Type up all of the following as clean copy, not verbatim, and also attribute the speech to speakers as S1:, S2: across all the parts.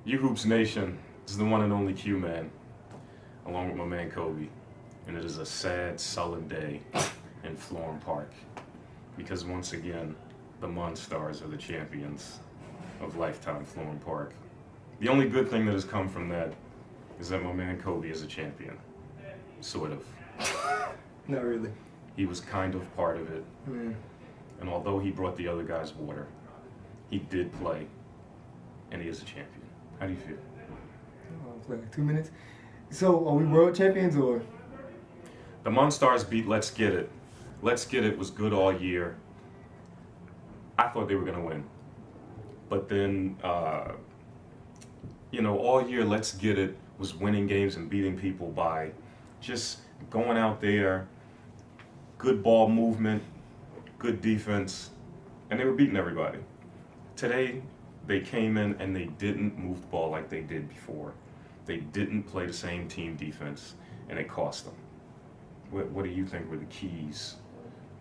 S1: You Hoops Nation, this is the one and only Q-Man, along with my man Kobe, and it is a sad, sullen day in Florham Park, because once again, the Monstars are the champions of Lifetime Florham Park. The only good thing that has come from that is that my man Kobe is a champion, sort of.
S2: Not really.
S1: He was kind of part of it, and although he brought the other guys water, he did play, and he is a champion. How do you feel?
S2: Oh, like 2 minutes. So, are we world champions or?
S1: The Monstars beat Let's Get It. Let's Get It was good all year. I thought they were going to win. But then, all year Let's Get It was winning games and beating people by just going out there, good ball movement, good defense, and they were beating everybody. Today, they came in and they didn't move the ball like they did before. They didn't play the same team defense, and it cost them. What do you think were the keys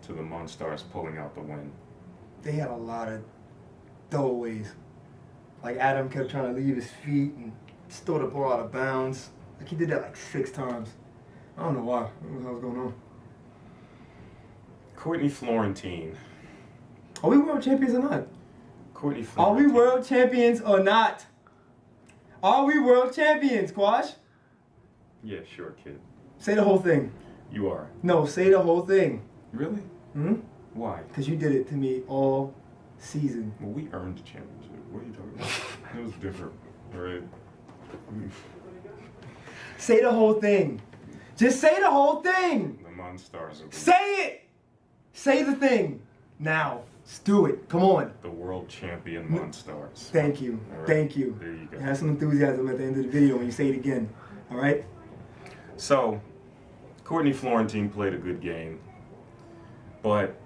S1: to the Monstars pulling out the win?
S2: They had a lot of throwaways. Like Adam kept trying to leave his feet and throw the ball out of bounds. Like he did that like 6 times. I don't know why. I don't know what was going on.
S1: Courtney Florentine.
S2: Are we world champions or not?
S1: Courtney
S2: Are
S1: Florentine.
S2: we world champions or not? Are we world champions, Quash?
S1: Yeah, sure, kid.
S2: Say the whole thing.
S1: You are.
S2: No, say the whole thing.
S1: Really?
S2: Hmm?
S1: Why?
S2: Because you did it to me all season.
S1: Well, we earned the championship. What are you talking about? It was different, right?
S2: Say the whole thing. Just say the whole thing.
S1: The Monstars are
S2: Say it. Say the thing. Now. Let's do it. Come on.
S1: the world champion Monstars.
S2: Thank you.
S1: All right.
S2: Thank you.
S1: There you go.
S2: Have some enthusiasm at the end of the video when you say it again. All right?
S1: So, Courtney Florentine played a good game, but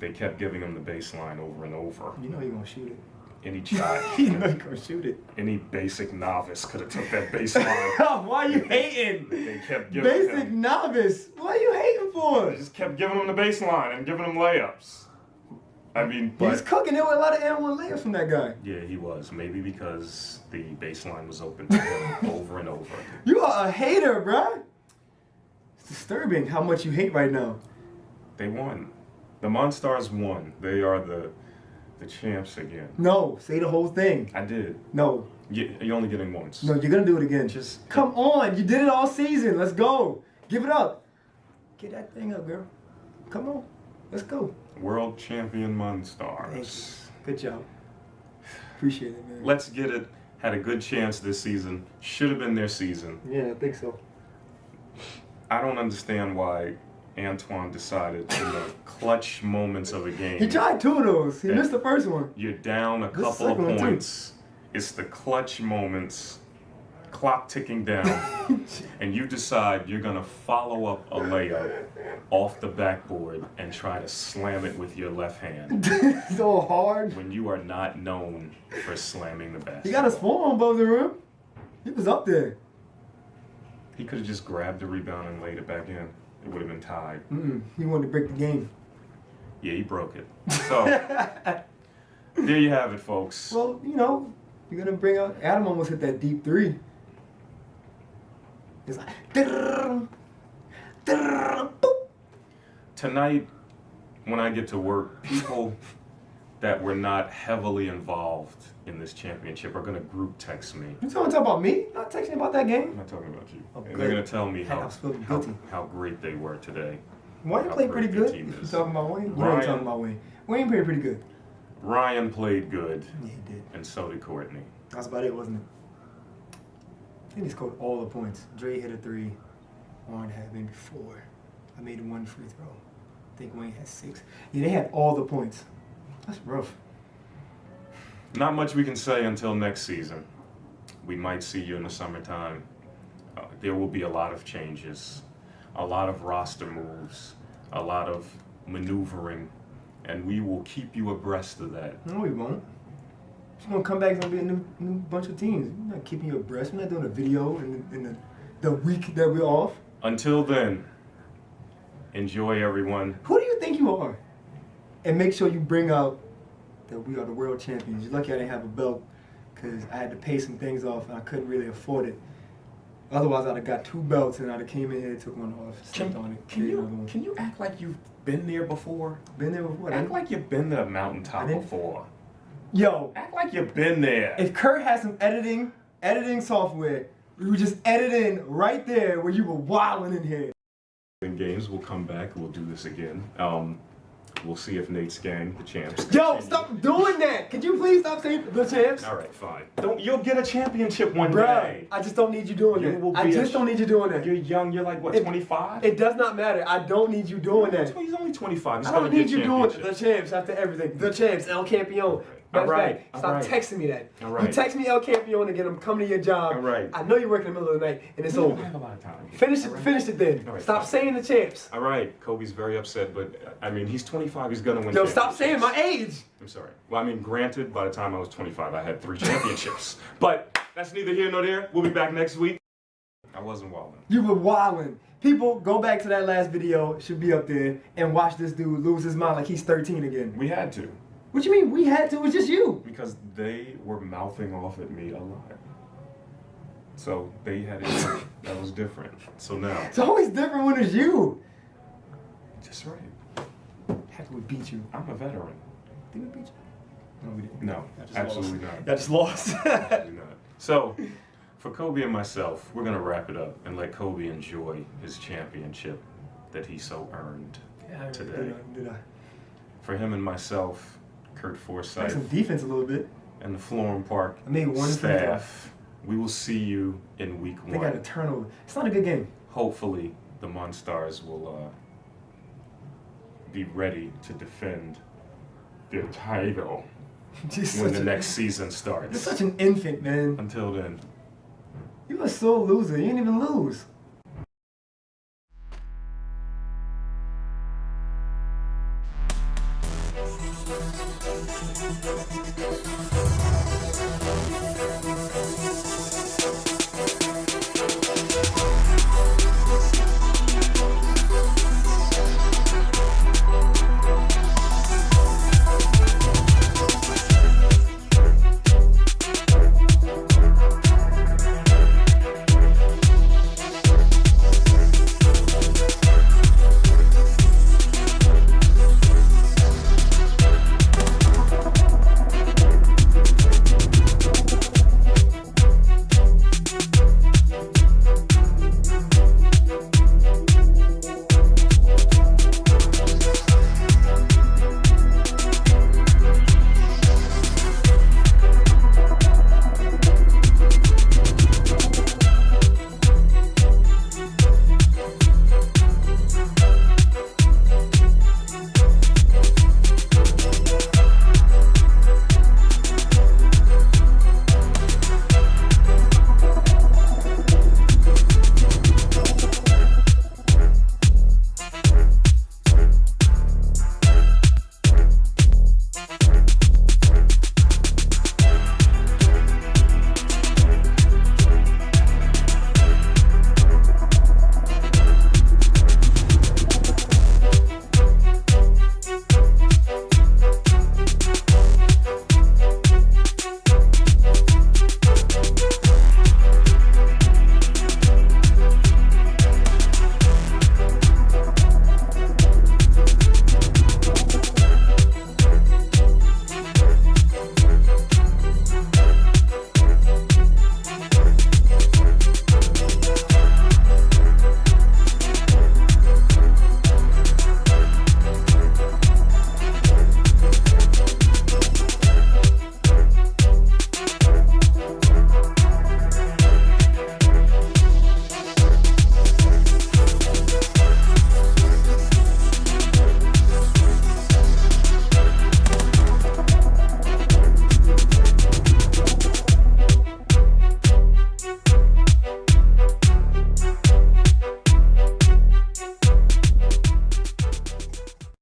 S1: they kept giving him the baseline over and over.
S2: You know you're going to shoot it.
S1: Any child,
S2: You know you're going to shoot it.
S1: any basic novice could have took that baseline.
S2: Why are you hating?
S1: They kept giving
S2: Basic
S1: him.
S2: novice. What are you hating for?
S1: They just kept giving him the baseline and giving him layups. I mean,
S2: He was
S1: but
S2: cooking. There were a lot of and one layups from that guy.
S1: yeah, he was. Maybe because the baseline was open to him over and over.
S2: You are a hater, bruh. It's disturbing how much you hate right now.
S1: They won. The Monstars won. They are the champs again.
S2: No, say the whole thing.
S1: I did.
S2: No,
S1: You're only getting once.
S2: no, you're gonna do it again.
S1: Just
S2: Come on, you did it all season. Let's go. Give it up. Get that thing up, girl. Come on, let's go.
S1: World champion
S2: Thank
S1: Monstars.
S2: you. Good job. Appreciate it, man.
S1: Let's Get It. Had a good chance this season. Should have been their season.
S2: Yeah, I think so.
S1: I don't understand why Antoine decided in the clutch moments of a game.
S2: He tried 2 of those. He
S1: Yeah.
S2: missed the first one.
S1: You're down a
S2: This
S1: couple of
S2: second one, too.
S1: points. It's the clutch moments, clock ticking down, and you decide you're gonna follow up a layup off the backboard and try to slam it with your left hand
S2: So hard.
S1: when you are not known for slamming the basket.
S2: He got his form on buzzer rim. He was up there.
S1: He could have just grabbed the rebound and laid it back in. It would have been tied.
S2: He wanted to break the game.
S1: Yeah, he broke it. So, there you have it, folks.
S2: Well, you're gonna bring out Adam almost hit that deep 3. It's like boop.
S1: Tonight, when I get to work, people that were not heavily involved in this championship are going to group text me.
S2: You talking about me? Not texting about that
S1: I'm
S2: game.
S1: not talking about you.
S2: Oh,
S1: And
S2: good.
S1: they're going to tell me
S2: I was feeling
S1: how,
S2: guilty.
S1: how great they were today.
S2: Wayne
S1: How
S2: played pretty
S1: great their
S2: good.
S1: team
S2: If you're
S1: is.
S2: talking about Wayne, you know
S1: Ryan-
S2: I'm talking about Wayne. Wayne played pretty good.
S1: Ryan played good,
S2: Yeah, he did.
S1: and so did Courtney.
S2: That's about it, wasn't it? I think he scored all the points. Dre hit a 3. Warren had maybe 4. I made 1 free throw. I think Wayne had 6. Yeah, they had all the points. That's rough.
S1: Not much we can say until next season. We might see you in the summertime. There will be a lot of changes, a lot of roster moves, a lot of maneuvering, and we will keep you abreast of that.
S2: No, we won't. It's gonna come back. It's gonna be a new bunch of teams. We're not keeping you abreast. We're not doing a video in the week that we're off.
S1: Until then, enjoy, everyone.
S2: Who do you think you are? And make sure you bring out that we are the world champions. You're lucky I didn't have a belt, because I had to pay some things off and I couldn't really afford it. Otherwise, I'd have got 2 belts and I'd have came in here, took one off, stepped on it.
S1: Can you act like you've been there before?
S2: Been there before.
S1: Act like you've been to the mountaintop before.
S2: Yo,
S1: act like you've been there.
S2: If Kurt had some editing software, we would just edit in right there where you were wilding in here.
S1: In games, we'll come back. We'll do this again. We'll see if Nate's gang, the champs.
S2: Yo, stop doing that! Could you please stop saying the champs?
S1: All right, fine. You'll get a championship one
S2: Bruh,
S1: day.
S2: I just don't need you doing that. I just don't need you doing that.
S1: You're young. You're like, what, 25?
S2: It does not matter. I don't need you doing that.
S1: He's only 25. He's
S2: I don't need you doing
S1: it.
S2: the champs after everything. The champs, El Campeon.
S1: All right.
S2: Stop texting me that.
S1: All right.
S2: You text me El Campeon again. I'm coming to your job.
S1: All right.
S2: I know you're working in the middle of the night and it's over.
S1: I have a lot of time.
S2: Finish it then.
S1: All right,
S2: Stop saying the champs.
S1: All right. Kobe's very upset, but I mean, he's 25. He's gonna win.
S2: Yo, stop saying my age.
S1: I'm sorry. Well, I mean, granted, by the time I was 25, I had 3 championships. But that's neither here nor there. We'll be back next week. I wasn't wilding.
S2: You were wilding. People, go back to that last video. It should be up there and watch this dude lose his mind like he's 13 again.
S1: We had to.
S2: What you mean we had to? It was just you.
S1: Because they were mouthing off at me a lot. So they had it. That was different. So now.
S2: It's always different when it's you.
S1: Just right.
S2: Heck, we beat you.
S1: I'm a veteran.
S2: Did we beat you? No, we didn't.
S1: No, absolutely not.
S2: I just lost.
S1: Absolutely not. So, for Kobe and myself, we're going to wrap it up and let Kobe enjoy his championship that he so earned today.
S2: Did I?
S1: For him and myself, Kurt
S2: Like
S1: Forsyth,
S2: some defense a little bit.
S1: and the Florham Park
S2: I made one
S1: staff, we will see you in week
S2: They got a
S1: 1.
S2: turnover. It's not a good game.
S1: Hopefully, the Monstars will be ready to defend their title when the next season
S2: You're
S1: starts.
S2: such an infant, man.
S1: Until then.
S2: You a sore loser. You didn't even lose.
S3: Thank you.